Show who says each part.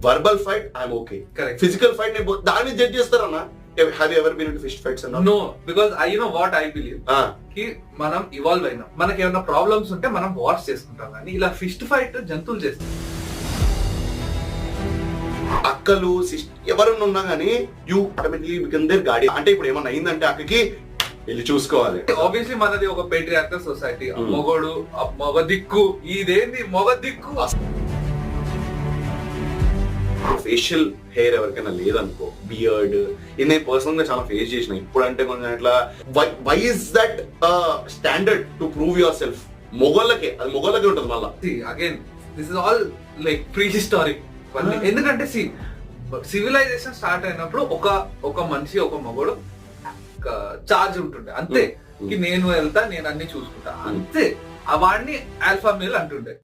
Speaker 1: Verbal fight I'm okay,
Speaker 2: Correct.
Speaker 1: Physical fight నేను దాని మీద జడ్జ్ చేస్తారన్నా. Have you ever been in fist fights అన్న?
Speaker 2: No, because I know what I believe కి మనం evolve అయినాం, మనకి ఏమైనా ప్రాబ్లమ్స్ ఉంటే మనం వార్స్ చేసుకుంటాం, కానీ ఇలా ఫిస్ట్ ఫైట్ జంతువులు చేస్తాం.
Speaker 1: అక్కలు ఎవరన్నా ఉన్నా గానీ యూ ఆటోమేటిక్లీ బికమ్ దేర్ గాడి. అంటే ఇప్పుడు ఏమన్నా అయిందంటే అక్కకి వెళ్ళి చూసుకోవాలి.
Speaker 2: ఆబ్వియస్లీ మనది ఒక పేట్రియార్కల్ సొసైటీ. మొగోడు, మొగ దిక్కు, ఇదేంది మొగ దిక్కు.
Speaker 1: ఫేషియల్ హెయిర్ ఎవరికైనా లేదనుకో, బియర్డ్, ఇది నేను పర్సనల్ గా చాలా ఫేస్ చేసిన. ఇప్పుడు అంటే కొంచెం ఇట్లా why is that standard to prove yourself? మొగోళ్ళకే, అది మొగోళ్ళకే ఉంటుంది మళ్ళా.
Speaker 2: Again this is all like prehistoric. ఎందుకంటే సివిలైజేషన్ స్టార్ట్ అయినప్పుడు ఒక మనిషి, ఒక మగోడు చార్జ్ ఉంటుండే అంతే. నేను వెళ్తా, నేను అన్ని చూసుకుంటా అంతే. వాడిని ఆల్ఫా మేల్ అంటుండే.